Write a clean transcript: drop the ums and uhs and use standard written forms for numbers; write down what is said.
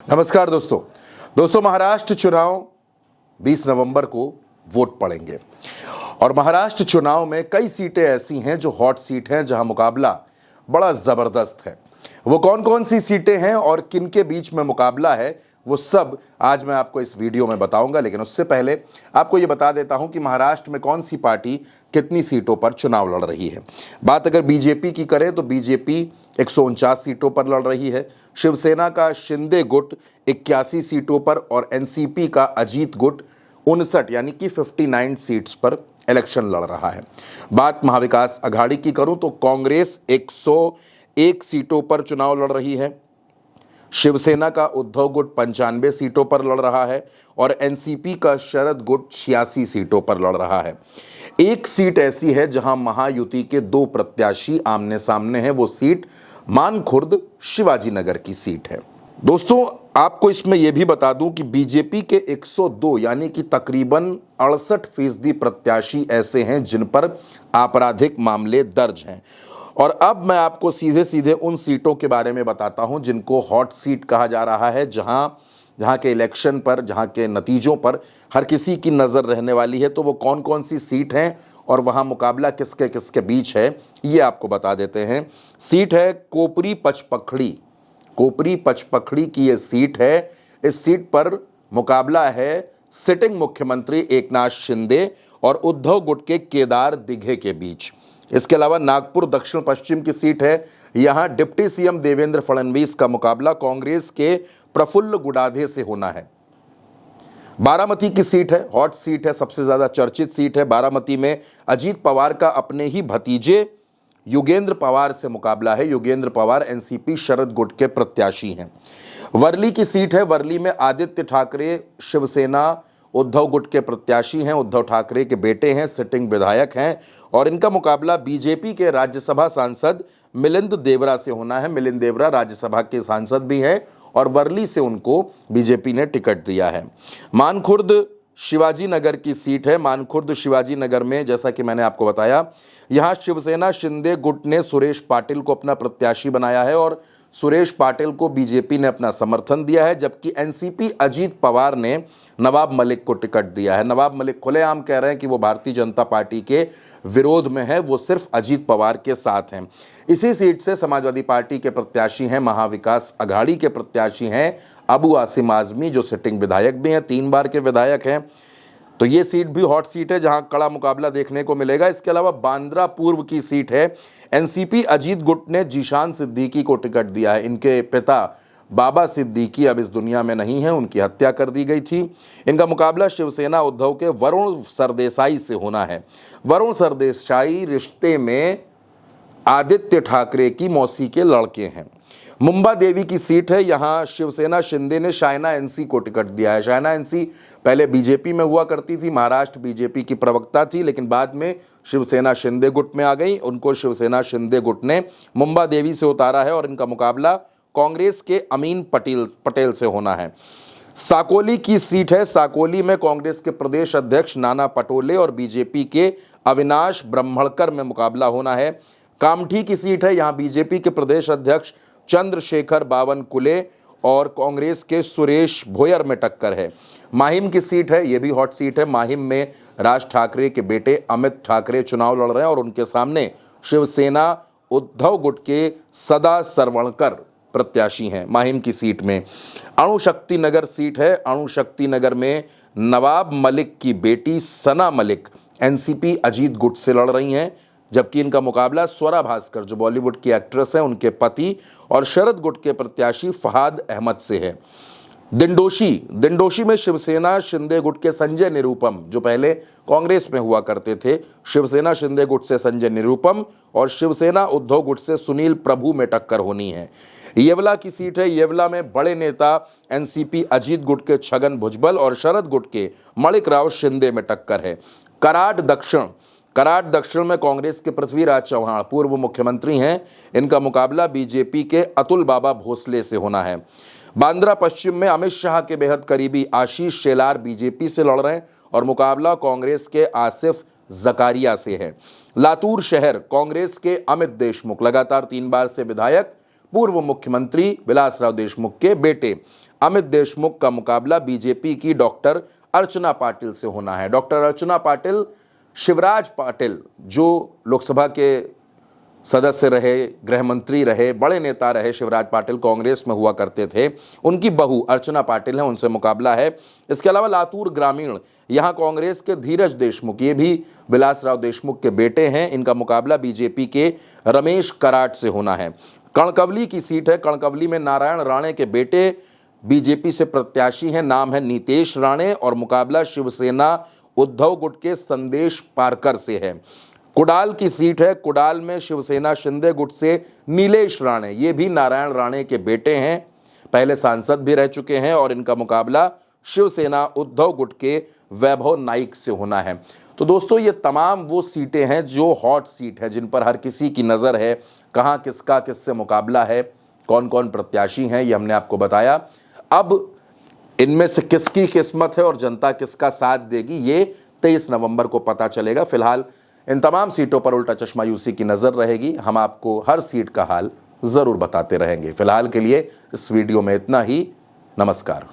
नमस्कार दोस्तों महाराष्ट्र चुनाव 20 नवंबर को वोट पड़ेंगे और महाराष्ट्र चुनाव में कई सीटें ऐसी हैं जो हॉट सीट हैं, जहां मुकाबला बड़ा जबरदस्त है। वो कौन कौन सी सीटें हैं और किन के बीच में मुकाबला है, वो सब आज मैं आपको इस वीडियो में बताऊंगा। लेकिन उससे पहले आपको ये बता देता हूं कि महाराष्ट्र में कौन सी पार्टी कितनी सीटों पर चुनाव लड़ रही है। बात अगर बीजेपी की करें तो बीजेपी 149 सीटों पर लड़ रही है, शिवसेना का शिंदे गुट 81 सीटों पर और एनसीपी का अजीत गुट 59 यानी कि 59 सीट्स पर इलेक्शन लड़ रहा है। बात महाविकास अघाड़ी की करूं तो कांग्रेस 101 सीटों पर चुनाव लड़ रही है, शिवसेना का उद्धव गुट 95 सीटों पर लड़ रहा है और एनसीपी का शरद गुट 86 सीटों पर लड़ रहा है। एक सीट ऐसी है जहां महायुति के दो प्रत्याशी आमने सामने हैं, वो सीट मानखुर्द शिवाजी नगर की सीट है। दोस्तों आपको इसमें यह भी बता दूं कि बीजेपी के 102 यानी कि तकरीबन 68% प्रत्याशी ऐसे हैं जिन पर आपराधिक मामले दर्ज हैं। और अब मैं आपको सीधे सीधे उन सीटों के बारे में बताता हूं जिनको हॉट सीट कहा जा रहा है, जहां के इलेक्शन पर, जहां के नतीजों पर हर किसी की नज़र रहने वाली है। तो वो कौन कौन सी सीट हैं और वहां मुकाबला किसके किसके बीच है, ये आपको बता देते हैं। सीट है कोपरी पचपखड़ी की ये सीट है। इस सीट पर मुकाबला है सिटिंग मुख्यमंत्री एकनाथ शिंदे और उद्धव गुट के केदार दिघे के बीच। इसके अलावा नागपुर दक्षिण पश्चिम की सीट है, यहां डिप्टी सीएम देवेंद्र फडणवीस का मुकाबला कांग्रेस के प्रफुल्ल गुडाधे से होना है। बारामती की सीट है, हॉट सीट है, सबसे ज्यादा चर्चित सीट है। बारामती में अजीत पवार का अपने ही भतीजे युगेंद्र पवार से मुकाबला है। युगेंद्र पवार एनसीपी शरद गुट के प्रत्याशी हैं। वर्ली की सीट है, वर्ली में आदित्य ठाकरे शिवसेना उद्धव गुट के प्रत्याशी हैं, उद्धव ठाकरे के बेटे हैं, सिटिंग विधायक हैं और इनका मुकाबला बीजेपी के राज्यसभा सांसद मिलिंद देवरा से होना है। मिलिंद देवरा राज्यसभा के सांसद भी हैं और वर्ली से उनको बीजेपी ने टिकट दिया है। मानखुर्द शिवाजी नगर की सीट है। मानखुर्द शिवाजी नगर में जैसा कि मैंने आपको बताया, यहां शिवसेना शिंदे गुट ने सुरेश पाटिल को अपना प्रत्याशी बनाया है और सुरेश पाटिल को बीजेपी ने अपना समर्थन दिया है, जबकि एनसीपी अजीत पवार ने नवाब मलिक को टिकट दिया है। नवाब मलिक खुलेआम कह रहे हैं कि वो भारतीय जनता पार्टी के विरोध में है, वो सिर्फ अजीत पवार के साथ हैं। इसी सीट से समाजवादी पार्टी के प्रत्याशी हैं, महाविकास अघाड़ी के प्रत्याशी हैं अबू आसिम आजमी, जो सिटिंग विधायक भी हैं, 3 बार के विधायक हैं। तो ये सीट भी हॉट सीट है जहां कड़ा मुकाबला देखने को मिलेगा। इसके अलावा बांद्रा पूर्व की सीट है, एनसीपी अजीत गुट ने जीशान सिद्दीकी को टिकट दिया है। इनके पिता बाबा सिद्दीकी अब इस दुनिया में नहीं है, उनकी हत्या कर दी गई थी। इनका मुकाबला शिवसेना उद्धव के वरुण सरदेसाई से होना है। वरुण सरदेसाई रिश्ते में आदित्य ठाकरे की मौसी के लड़के हैं। मुंबा देवी की सीट है, यहां शिवसेना शिंदे ने शायना एनसी को टिकट दिया है। शायना एनसी पहले बीजेपी में हुआ करती थी, महाराष्ट्र बीजेपी की प्रवक्ता थी, लेकिन बाद में शिवसेना शिंदे गुट में आ गई। उनको शिवसेना शिंदे गुट ने मुंबा देवी से उतारा है और इनका मुकाबला कांग्रेस के अमीन पटेल से होना है। साकोली की सीट है, साकोली में कांग्रेस के प्रदेश अध्यक्ष नाना पटोले और बीजेपी के अविनाश ब्रह्मणकर में मुकाबला होना है। कामठी की सीट है, यहां बीजेपी के प्रदेश अध्यक्ष चंद्रशेखर बावनकुले और कांग्रेस के सुरेश भोयर में टक्कर है। माहिम की सीट है, यह भी हॉट सीट है। माहिम में राज ठाकरे के बेटे अमित ठाकरे चुनाव लड़ रहे हैं और उनके सामने शिवसेना उद्धव गुट के सदा सरवणकर प्रत्याशी हैं माहिम की सीट में। अणुशक्ति नगर सीट है, अणुशक्ति नगर में नवाब मलिक की बेटी सना मलिक एनसीपी अजीत गुट से लड़ रही हैं, जबकि इनका मुकाबला स्वरा भास्कर जो बॉलीवुड की एक्ट्रेस हैं, उनके पति और शरद गुट के प्रत्याशी फहाद अहमद से है। दिंडोशी में शिवसेना शिंदे गुट के संजय निरुपम, जो पहले कांग्रेस में हुआ करते थे, शिवसेना शिंदे गुट से संजय निरुपम और शिवसेना उद्धव गुट से सुनील प्रभु में टक्कर होनी है। येवला की सीट है, येवला में बड़े नेता एनसीपी अजीत गुट के छगन भुजबल और शरद गुट के मणिक राव शिंदे में टक्कर है। कराड दक्षिण में कांग्रेस के पृथ्वीराज चौहान पूर्व मुख्यमंत्री हैं, इनका मुकाबला बीजेपी के अतुल बाबा भोसले से होना है। बांद्रा पश्चिम में अमित शाह के बेहद करीबी आशीष शेलार बीजेपी से लड़ रहे हैं और मुकाबला कांग्रेस के आसिफ जकारिया से है। लातूर शहर कांग्रेस के अमित देशमुख, लगातार 3 बार से विधायक, पूर्व मुख्यमंत्री विलासराव देशमुख के बेटे अमित देशमुख का मुकाबला बीजेपी की डॉक्टर अर्चना पाटिल से होना है। डॉक्टर अर्चना पाटिल शिवराज पाटिल जो लोकसभा के सदस्य रहे, गृह मंत्री रहे, बड़े नेता रहे, शिवराज पाटिल कांग्रेस में हुआ करते थे, उनकी बहू अर्चना पाटिल है, उनसे मुकाबला है। इसके अलावा लातूर ग्रामीण, यहां कांग्रेस के धीरज देशमुख, ये भी विलासराव देशमुख के बेटे हैं, इनका मुकाबला बीजेपी के रमेश कराट से होना है। कणकवली की सीट है, कणकवली में नारायण राणे के बेटे बीजेपी से प्रत्याशी हैं, नाम है नीतेश राणे, और मुकाबला शिवसेना उद्धव गुट के संदेश पारकर से है। कुडाल की सीट है, कुडाल में शिवसेना शिंदे गुट से नीलेश राणे, ये भी नारायण राणे के बेटे हैं, पहले सांसद भी रह चुके हैं, और इनका मुकाबला शिवसेना उद्धव गुट के वैभव नाइक से होना है। तो दोस्तों ये तमाम वो सीटें हैं जो हॉट सीट है, जिन पर हर किसी की नज़र है, कहाँ किसका किससे मुकाबला है, कौन कौन प्रत्याशी हैं, ये हमने आपको बताया। अब इनमें से किसकी किस्मत है और जनता किसका साथ देगी, ये 23 नवंबर को पता चलेगा। फिलहाल इन तमाम सीटों पर उल्टा चश्मा यूसी की नज़र रहेगी। हम आपको हर सीट का हाल ज़रूर बताते रहेंगे। फिलहाल के लिए इस वीडियो में इतना ही। नमस्कार।